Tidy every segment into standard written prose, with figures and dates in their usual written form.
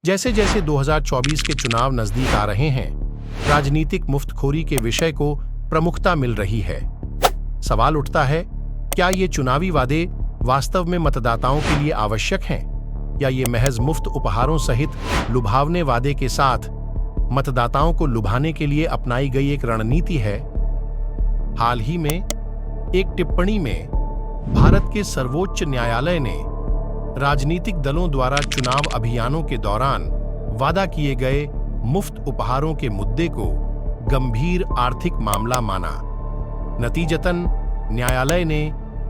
जैसे जैसे 2024 के चुनाव नजदीक आ रहे हैं, राजनीतिक मुफ्तखोरी के विषय को प्रमुखता मिल रही है। सवाल उठता है, क्या ये चुनावी वादे वास्तव में मतदाताओं के लिए आवश्यक हैं, या ये महज मुफ्त उपहारों सहित लुभावने वादे के साथ मतदाताओं को लुभाने के लिए अपनाई गई एक रणनीति है? हाल ही में एक टिप्पणी में भारत के सर्वोच्च न्यायालय ने राजनीतिक दलों द्वारा चुनाव अभियानों के दौरान वादा किए गए मुफ्त उपहारों के मुद्दे को गंभीर आर्थिक मामला माना। नतीजतन न्यायालय ने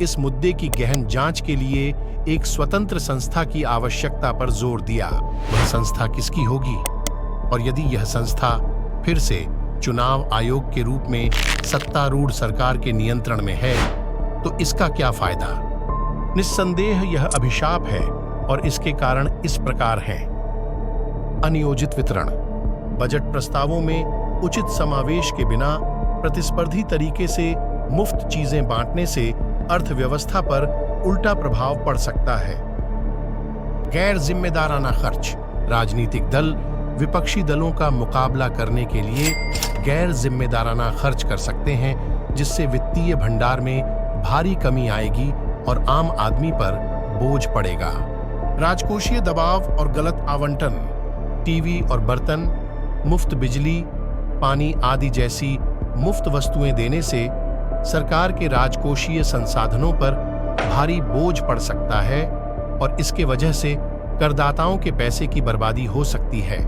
इस मुद्दे की गहन जांच के लिए एक स्वतंत्र संस्था की आवश्यकता पर जोर दिया। वह संस्था किसकी होगी, और यदि यह संस्था फिर से चुनाव आयोग के रूप में सत्तारूढ़ सरकार के नियंत्रण में है, तो इसका क्या फायदा? निस्संदेह यह अभिशाप है, और इसके कारण इस प्रकार हैं। अनियोजित वितरण। बजट प्रस्तावों में उचित समावेश के बिना प्रतिस्पर्धी तरीके से मुफ्त चीजें बांटने से अर्थव्यवस्था पर उल्टा प्रभाव पड़ सकता है। गैर जिम्मेदाराना खर्च। राजनीतिक दल विपक्षी दलों का मुकाबला करने के लिए गैर जिम्मेदाराना खर्च कर सकते हैं, जिससे वित्तीय भंडार में भारी कमी आएगी और आम आदमी पर बोझ पड़ेगा। राजकोषीय दबाव और गलत आवंटन। टीवी और बर्तन, मुफ्त बिजली, पानी आदि जैसी मुफ्त वस्तुएं देने से सरकार के राजकोषीय संसाधनों पर भारी बोझ पड़ सकता है, और इसके वजह से करदाताओं के पैसे की बर्बादी हो सकती है।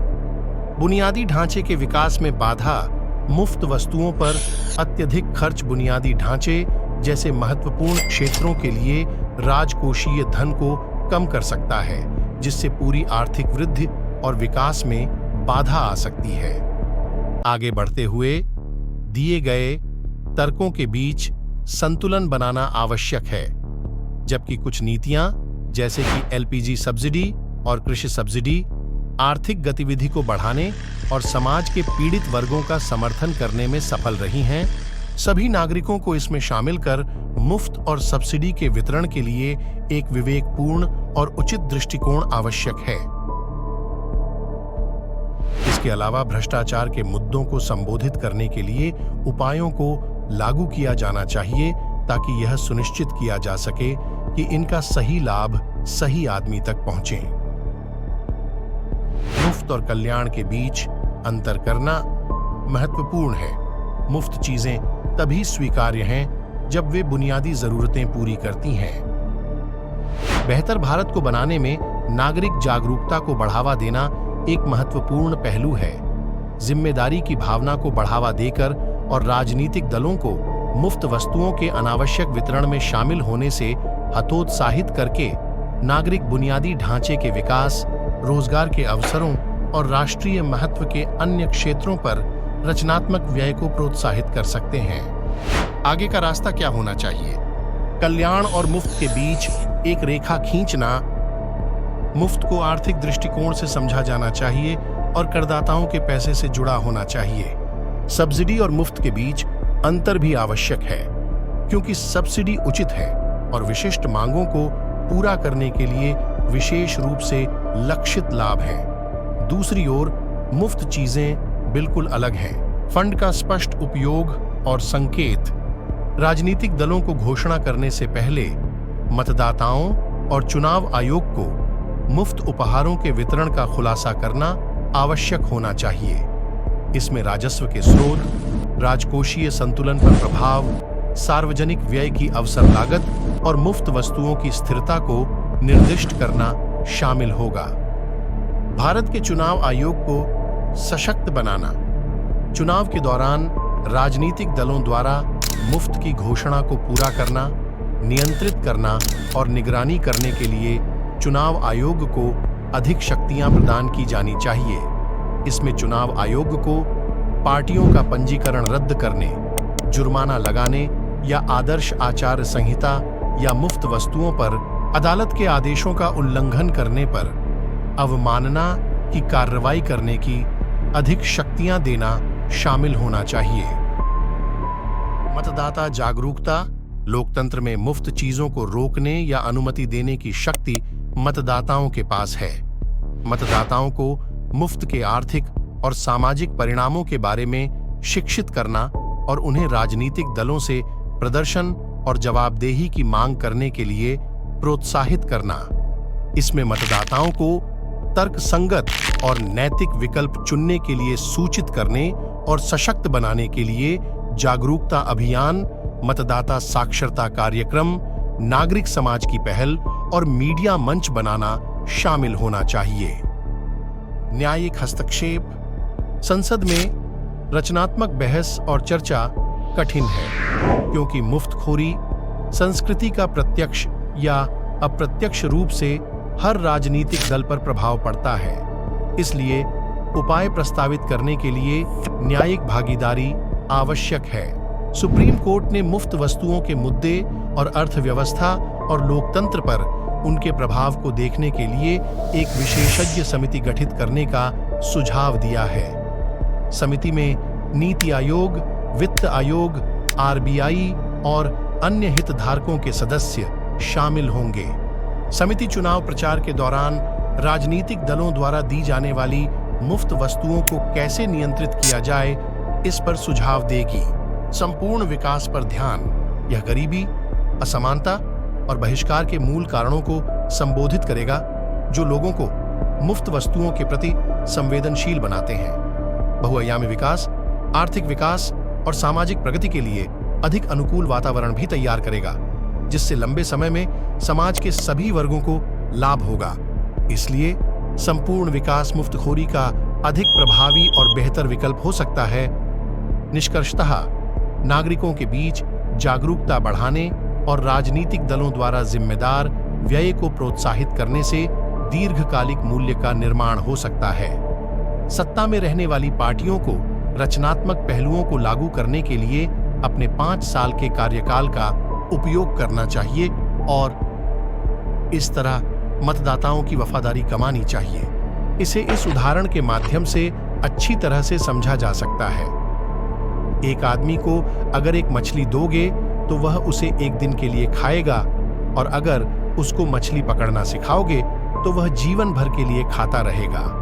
बुनियादी ढांचे के विकास में बाधा। मुफ्त वस्तुओं पर अत्यधिक खर्च बुनियादी ढांचे जैसे महत्वपूर्ण क्षेत्रों के लिए राजकोषीय धन को कम कर सकता है, जिससे पूरी आर्थिक वृद्धि और विकास में बाधा आ सकती है। आगे बढ़ते हुए दिए गए तर्कों के बीच संतुलन बनाना आवश्यक है। जबकि कुछ नीतियां जैसे कि एलपीजी सब्सिडी और कृषि सब्सिडी आर्थिक गतिविधि को बढ़ाने और समाज के पीड़ित वर्गों का समर्थन करने में सफल रही हैं, सभी नागरिकों को इसमें शामिल कर मुफ्त और सब्सिडी के वितरण के लिए एक विवेकपूर्ण और उचित दृष्टिकोण आवश्यक है। इसके अलावा भ्रष्टाचार के मुद्दों को संबोधित करने के लिए उपायों को लागू किया जाना चाहिए, ताकि यह सुनिश्चित किया जा सके कि इनका सही लाभ सही आदमी तक पहुंचे। मुफ्त और कल्याण के बीच अंतर करना महत्वपूर्ण है। मुफ्त चीजें तभी स्वीकार्य हैं जब वे बुनियादी जरूरतें पूरी करती हैं। बेहतर भारत को बनाने में नागरिक जागरूकता को बढ़ावा देना एक महत्वपूर्ण पहलू है। जिम्मेदारी की भावना को बढ़ावा देकर और राजनीतिक दलों को मुफ्त वस्तुओं के अनावश्यक वितरण में शामिल होने से हतोत्साहित करके नागरिक बुनियादी ढांचे के विकास, रोजगार के अवसरों और राष्ट्रीय महत्व के अन्य क्षेत्रों पर रचनात्मक व्यय को प्रोत्साहित कर सकते हैं। आगे का रास्ता क्या होना चाहिए? कल्याण और मुफ्त के बीच एक रेखा खींचना। मुफ्त को आर्थिक दृष्टिकोण से समझा जाना चाहिए और करदाताओं के पैसे से जुड़ा होना चाहिए। सब्सिडी और मुफ्त के बीच अंतर भी आवश्यक है, क्योंकि सब्सिडी उचित है और विशिष्ट मांगों को पूरा करने के लिए विशेष रूप से लक्षित लाभ हैं। दूसरी ओर मुफ्त चीजें बिल्कुल अलग हैं। फंड का स्पष्ट उपयोग और संकेत। राजनीतिक दलों को घोषणा करने से पहले मतदाताओं और चुनाव आयोग को मुफ्त उपहारों के वितरण का खुलासा करना आवश्यक होना चाहिए। इसमें राजस्व के स्रोत, राजकोषीय संतुलन पर प्रभाव, सार्वजनिक व्यय की अवसर लागत और मुफ्त वस्तुओं की स्थिरता को निर्दिष्ट करना शामिल होगा। भारत के चुनाव आयोग को सशक्त बनाना। चुनाव के दौरान राजनीतिक दलों द्वारा मुफ्त की घोषणा को पूरा करना, नियंत्रित करना और निगरानी करने के लिए चुनाव आयोग को अधिक शक्तियां प्रदान की जानी चाहिए। इसमें चुनाव आयोग को पार्टियों का पंजीकरण रद्द करने, जुर्माना लगाने या आदर्श आचार संहिता या मुफ्त वस्तुओं पर अदालत के आदेशों का उल्लंघन करने पर अवमानना की कार्रवाई करने की अधिक शक्तियां देना शामिल होना चाहिए। मतदाता जागरूकता। लोकतंत्र में मुफ्त चीजों को रोकने या अनुमति देने की शक्ति मतदाताओं के पास है। मतदाताओं को मुफ्त के आर्थिक और सामाजिक परिणामों के बारे में शिक्षित करना और उन्हें राजनीतिक दलों से प्रदर्शन और जवाबदेही की मांग करने के लिए प्रोत्साहित करना। इसमें मतदाताओं को तर्कसंगत और नैतिक विकल्प चुनने के लिए सूचित करने और सशक्त बनाने के लिए जागरूकता अभियान, मतदाता साक्षरता कार्यक्रम, नागरिक समाज की पहल और मीडिया मंच बनाना शामिल होना चाहिए। न्यायिक हस्तक्षेप। संसद में रचनात्मक बहस और चर्चा कठिन है, क्योंकि मुफ्तखोरी संस्कृति का प्रत्यक्ष या अप्रत्यक्ष रूप से हर राजनीतिक दल पर प्रभाव पड़ता है। इसलिए उपाय प्रस्तावित करने के लिए न्यायिक भागीदारी आवश्यक है। सुप्रीम कोर्ट ने मुफ्त वस्तुओं के मुद्दे और अर्थव्यवस्था और लोकतंत्र पर उनके प्रभाव को देखने के लिए एक विशेषज्ञ समिति गठित करने का सुझाव दिया है। समिति में नीति आयोग, वित्त आयोग, आरबीआई और अन्य हितधारकों के सदस्य शामिल होंगे। समिति चुनाव प्रचार के दौरान राजनीतिक दलों द्वारा दी जाने वाली मुफ्त वस्तुओं को कैसे नियंत्रित किया जाए, इस पर सुझाव देगी। संपूर्ण विकास पर ध्यान। यह गरीबी, असमानता और बहिष्कार के मूल कारणों को संबोधित करेगा, जो लोगों को मुफ्त वस्तुओं के प्रति संवेदनशील बनाते हैं। बहुआयामी विकास, आर्थिक विकास और सामाजिक प्रगति के लिए अधिक अनुकूल वातावरण भी तैयार करेगा, जिससे लंबे समय में समाज के सभी वर्गों को लाभ होगा। इसलिए संपूर्ण विकास मुफ्तखोरी का अधिक प्रभावी और बेहतर विकल्प हो सकता है। निष्कर्षतः नागरिकों के बीच जागरूकता बढ़ाने और राजनीतिक दलों द्वारा जिम्मेदार व्यय को प्रोत्साहित करने से दीर्घकालिक मूल्य का निर्माण हो सकता है। सत्ता में रहने वाली पार्टियों को रचनात्मक पहलुओं को लागू करने के लिए अपने 5 साल के कार्यकाल का उपयोग करना चाहिए और इस तरह मतदाताओं की वफादारी कमानी चाहिए। इसे इस उदाहरण के माध्यम से अच्छी तरह से समझा जा सकता है। एक आदमी को अगर एक मछली दोगे तो वह उसे एक दिन के लिए खाएगा, और अगर उसको मछली पकड़ना सिखाओगे तो वह जीवन भर के लिए खाता रहेगा।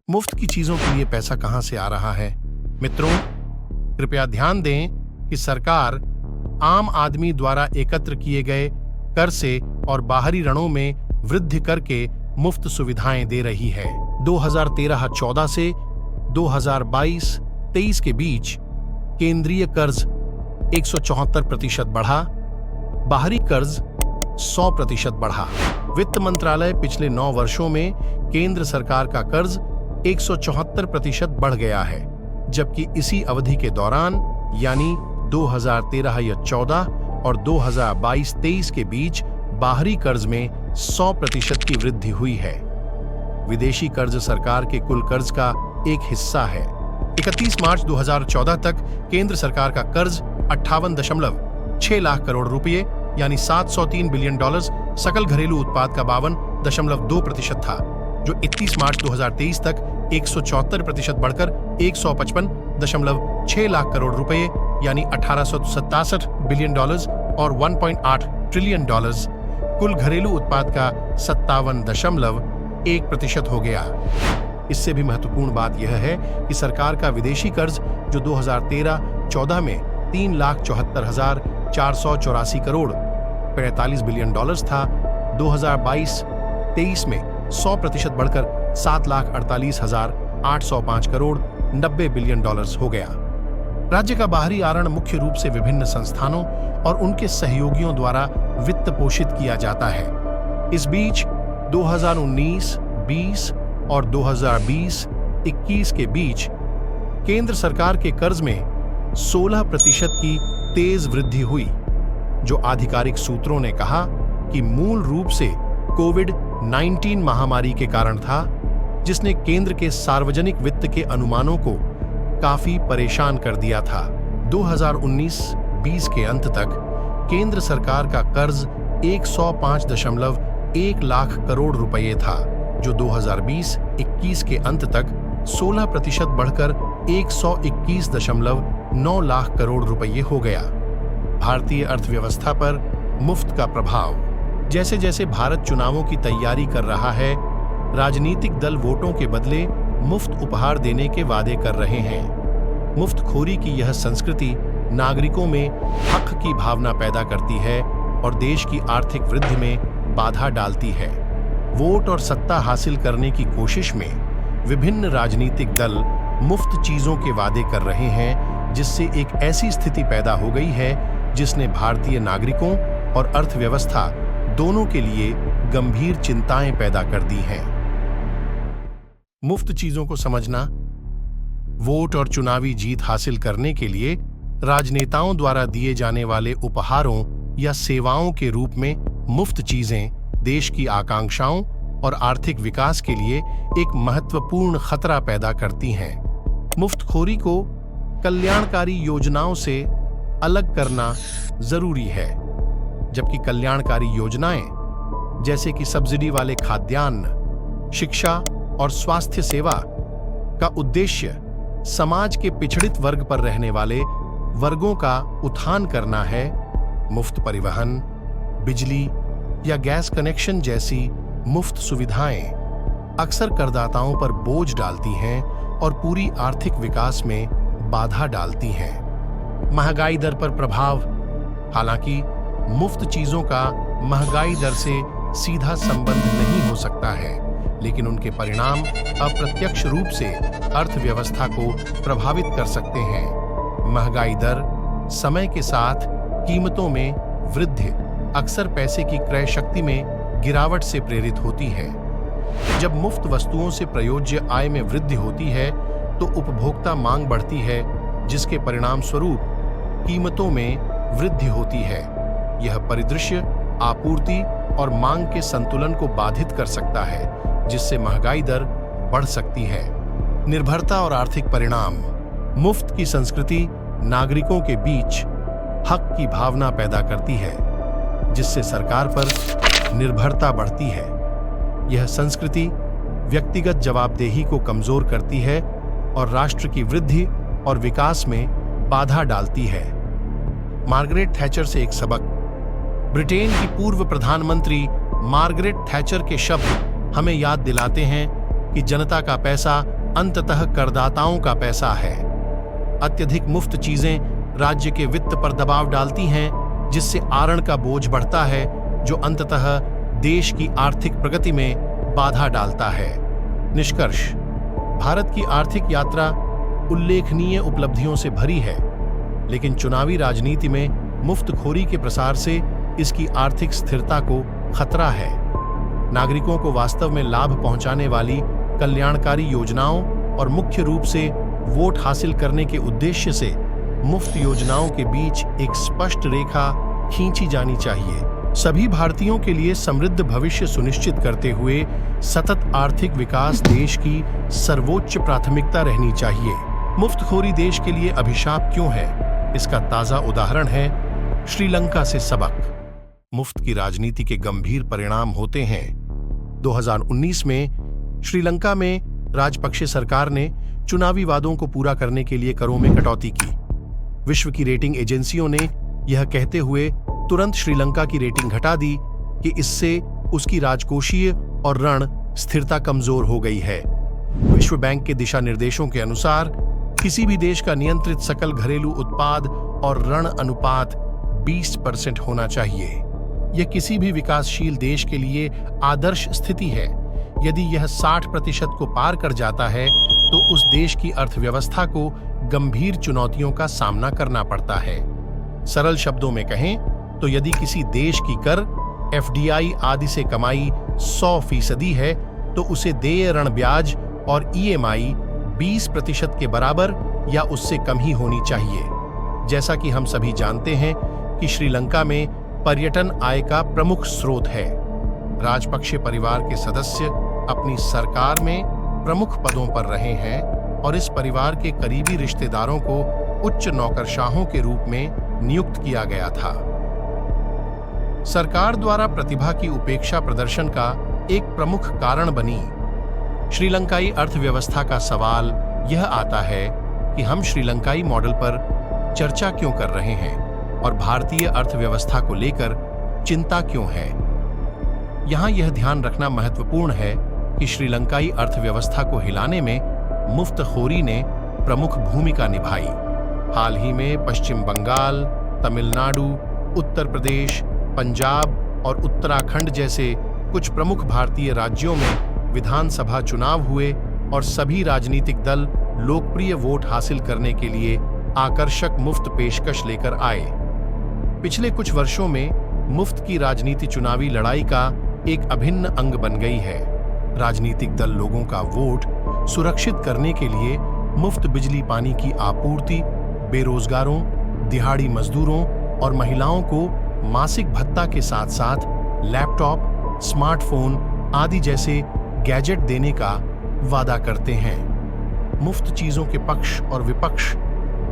मुफ्त की चीजों के लिए पैसा कहां से आ रहा है? मित्रों, कृपया ध्यान दें कि सरकार आम आदमी द्वारा एकत्र किए गए कर से और बाहरी ऋणों में वृद्धि करके मुफ्त सुविधाएं दे रही है। 2013-14 से 2022-23 के बीच केंद्रीय कर्ज 174% बढ़ा, बाहरी कर्ज 100% बढ़ा। वित्त मंत्रालय पिछले 9 वर्षों में केंद्र सरकार का कर्ज 174% बढ़ गया है, जबकि इसी अवधि के दौरान यानी 2013 या 14 और 2022-23 के बीच बाहरी कर्ज में 100% की वृद्धि हुई है। विदेशी कर्ज सरकार के कुल कर्ज का एक हिस्सा है। 31 मार्च 2014 तक केंद्र सरकार का कर्ज 58.6 लाख करोड़ रुपए यानी $703 बिलियन, सकल घरेलू उत्पाद का 52.2% था, जो 31 मार्च 2023 तक 174% बढ़कर 155.6 लाख करोड़ रुपए यानी $1867 बिलियन और $1.8 ट्रिलियन कुल घरेलू उत्पाद का 57.1% हो गया। इससे भी महत्वपूर्ण बात यह है कि सरकार का विदेशी कर्ज, जो 2013-14 में $3,74,484 करोड़ 45 बिलियन था, 2022-23 में 100% बढ़कर $7,48,805 करोड़ 90 बिलियन हो गया। राज्य का बाहरी आरण मुख्य रूप से विभिन्न संस्थानों और उनके सहयोगियों द्वारा वित्त पोषित किया जाता है। इस बीच 2019-20 और 2020-21 के बीच केंद्र सरकार के कर्ज में 16% की तेज वृद्धि हुई, जो आधिकारिक सूत्रों ने कहा कि मूल रूप से कोविड-19 महामारी के कारण था, जिसने केंद्र के सार्वजनिक वित्त के अनुमानों को काफी परेशान कर दिया था। 2019-20 के अंत तक केंद्र सरकार का कर्ज 105.1 लाख करोड़ रुपए था, जो 2020-21 के अंत तक 16% बढ़कर 121.9 लाख करोड़ रुपए हो गया। भारतीय अर्थव्यवस्था पर मुफ्त का प्रभाव। जैसे जैसे भारत चुनावों की तैयारी कर रहा है, राजनीतिक दल वोटों के बदले मुफ्त उपहार देने के वादे कर रहे हैं। मुफ्तखोरी की यह संस्कृति नागरिकों में हक की भावना पैदा करती है और देश की आर्थिक वृद्धि में बाधा डालती है। वोट और सत्ता हासिल करने की कोशिश में विभिन्न राजनीतिक दल मुफ्त चीजों के वादे कर रहे हैं, जिससे एक ऐसी स्थिति पैदा हो गई है जिसने भारतीय नागरिकों और अर्थव्यवस्था दोनों के लिए गंभीर चिंताएं पैदा कर दी हैं। मुफ्त चीजों को समझना। वोट और चुनावी जीत हासिल करने के लिए राजनेताओं द्वारा दिए जाने वाले उपहारों या सेवाओं के रूप में मुफ्त चीजें देश की आकांक्षाओं और आर्थिक विकास के लिए एक महत्वपूर्ण खतरा पैदा करती हैं। मुफ्तखोरी को कल्याणकारी योजनाओं से अलग करना जरूरी है, जबकि कल्याणकारी योजनाएं जैसे कि सब्सिडी वाले खाद्यान्न, शिक्षा और स्वास्थ्य सेवा का उद्देश्य समाज के पिछड़ित वर्ग पर रहने वाले वर्गों का उत्थान करना है। मुफ्त परिवहन, बिजली या गैस कनेक्शन जैसी मुफ्त सुविधाएं अक्सर करदाताओं पर बोझ डालती हैं और पूरी आर्थिक विकास में बाधा डालती हैं। महंगाई दर पर प्रभाव। हालांकि मुफ्त चीजों का महंगाई दर से सीधा संबंध नहीं हो सकता है, लेकिन उनके परिणाम अप्रत्यक्ष रूप से अर्थव्यवस्था को प्रभावित कर सकते हैं। महंगाई दर समय के साथ कीमतों में वृद्धि अक्सर पैसे की क्रय शक्ति में गिरावट से प्रेरित होती है। जब मुफ्त वस्तुओं से प्रयोज्य आय में वृद्धि होती है तो उपभोक्ता मांग बढ़ती है, जिसके परिणाम स्वरूप कीमतों में वृद्धि होती है। यह परिदृश्य आपूर्ति और मांग के संतुलन को बाधित कर सकता है, जिससे महंगाई दर बढ़ सकती है। निर्भरता और आर्थिक परिणाम। मुफ्त की संस्कृति नागरिकों के बीच हक की भावना पैदा करती है, जिससे सरकार पर निर्भरता बढ़ती है। यह संस्कृति व्यक्तिगत जवाबदेही को कमजोर करती है और राष्ट्र की वृद्धि और विकास में बाधा डालती है। मार्गरेट थैचर से एक सबक। ब्रिटेन की पूर्व प्रधानमंत्री मार्गरेट थैचर के शब्द हमें याद दिलाते हैं कि जनता का पैसा अंततः करदाताओं का पैसा है। अत्यधिक मुफ्त चीजें राज्य के वित्त पर दबाव डालती हैं, जिससे आरण का बोझ बढ़ता है, जो अंततः देश की आर्थिक प्रगति में बाधा डालता है। निष्कर्ष। भारत की आर्थिक यात्रा उल्लेखनीय उपलब्धियों से भरी है, लेकिन चुनावी राजनीति में मुफ्तखोरी के प्रसार से इसकी आर्थिक स्थिरता को खतरा है। नागरिकों को वास्तव में लाभ पहुंचाने वाली कल्याणकारी योजनाओं और मुख्य रूप से वोट हासिल करने के उद्देश्य से मुफ्त योजनाओं के बीच एक स्पष्ट रेखा खींची जानी चाहिए। सभी भारतीयों के लिए समृद्ध भविष्य सुनिश्चित करते हुए सतत आर्थिक विकास देश की सर्वोच्च प्राथमिकता रहनी चाहिए। मुफ्तखोरी देश के लिए अभिशाप क्यों है, इसका ताजा उदाहरण है श्रीलंका से सबक। मुफ्त की राजनीति के गंभीर परिणाम होते हैं। 2019 में श्रीलंका में राजपक्षे सरकार ने चुनावी वादों को पूरा करने के लिए करों में कटौती की। विश्व की रेटिंग एजेंसियों ने यह कहते हुए तुरंत श्रीलंका की रेटिंग घटा दी कि इससे उसकी राजकोषीय और ऋण स्थिरता कमजोर हो गई है। विश्व बैंक के दिशा निर्देशों के अनुसार किसी भी देश का नियंत्रित सकल घरेलू उत्पाद और ऋण अनुपात 20% होना चाहिए। यह किसी भी विकासशील देश के लिए आदर्श स्थिति है। यदि यह 60% को पार कर जाता है तो उस देश की अर्थव्यवस्था को गंभीर चुनौतियों का सामना करना पड़ता है। सरल शब्दों में कहें तो यदि किसी देश की कर, FDI आदि से कमाई 100% है तो उसे देय ऋण ब्याज और EMI 20% के बराबर या उससे कम ही होनी चाहिए। जैसा कि हम सभी जानते हैं कि श्रीलंका में पर्यटन आय का प्रमुख स्रोत है। राजपक्षे परिवार के सदस्य अपनी सरकार में प्रमुख पदों पर रहे हैं और इस परिवार के करीबी रिश्तेदारों को उच्च नौकरशाहों के रूप में नियुक्त किया गया था। सरकार द्वारा प्रतिभा की उपेक्षा प्रदर्शन का एक प्रमुख कारण बनी। श्रीलंकाई अर्थव्यवस्था का सवाल यह आता है कि हम श्रीलंकाई मॉडल पर चर्चा क्यों कर रहे हैं और भारतीय अर्थव्यवस्था को लेकर चिंता क्यों है। यहां यह ध्यान रखना महत्वपूर्ण है कि कि श्रीलंकाई अर्थव्यवस्था को हिलाने में मुफ्तखोरी ने प्रमुख भूमिका निभाई। हाल ही में पश्चिम बंगाल, तमिलनाडु, उत्तर प्रदेश, पंजाब और उत्तराखंड जैसे कुछ प्रमुख भारतीय राज्यों में विधानसभा चुनाव हुए और सभी राजनीतिक दल लोकप्रिय वोट हासिल करने के लिए आकर्षक मुफ्त पेशकश लेकर आए। पिछले कुछ वर्षों में मुफ्त की राजनीति चुनावी लड़ाई का एक अभिन्न अंग बन गई है। राजनीतिक दल लोगों का वोट सुरक्षित करने के लिए मुफ्त बिजली पानी की आपूर्ति, बेरोजगारों, दिहाड़ी मजदूरों और महिलाओं को मासिक भत्ता के साथ साथ लैपटॉप, स्मार्टफोन आदि जैसे गैजेट देने का वादा करते हैं। मुफ्त चीजों के पक्ष और विपक्ष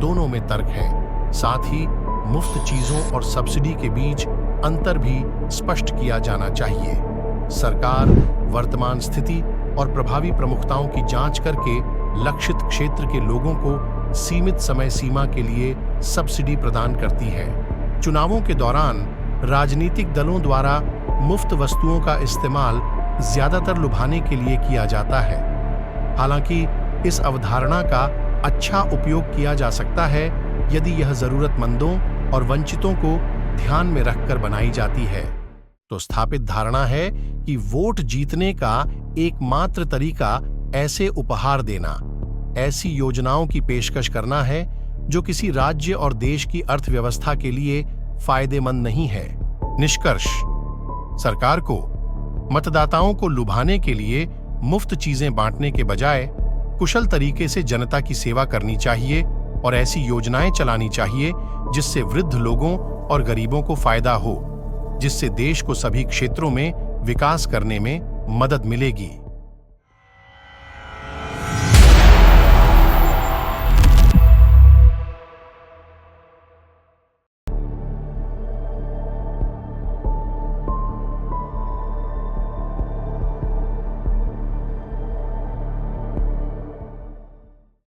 दोनों में तर्क है। साथ ही मुफ्त चीजों और सब्सिडी के बीच अंतर भी स्पष्ट किया जाना चाहिए। सरकार वर्तमान स्थिति और प्रभावी प्रमुखताओं की जांच करके लक्षित क्षेत्र के लोगों को सीमित समय सीमा के लिए सब्सिडी प्रदान करती है। चुनावों के दौरान राजनीतिक दलों द्वारा मुफ्त वस्तुओं का इस्तेमाल ज्यादातर लुभाने के लिए किया जाता है। हालांकि इस अवधारणा का अच्छा उपयोग किया जा सकता है यदि यह जरूरतमंदों और वंचितों को ध्यान में रखकर बनाई जाती है। तो स्थापित धारणा है कि वोट जीतने का एकमात्र तरीका ऐसे उपहार देना, ऐसी योजनाओं की पेशकश करना है जो किसी राज्य और देश की अर्थव्यवस्था के लिए फायदेमंद नहीं है। निष्कर्ष: सरकार को मतदाताओं को लुभाने के लिए मुफ्त चीजें बांटने के बजाय कुशल तरीके से जनता की सेवा करनी चाहिए और ऐसी योजनाएं चलानी चाहिए जिससे वृद्ध लोगों और गरीबों को फायदा हो, जिससे देश को सभी क्षेत्रों में विकास करने में मदद मिलेगी।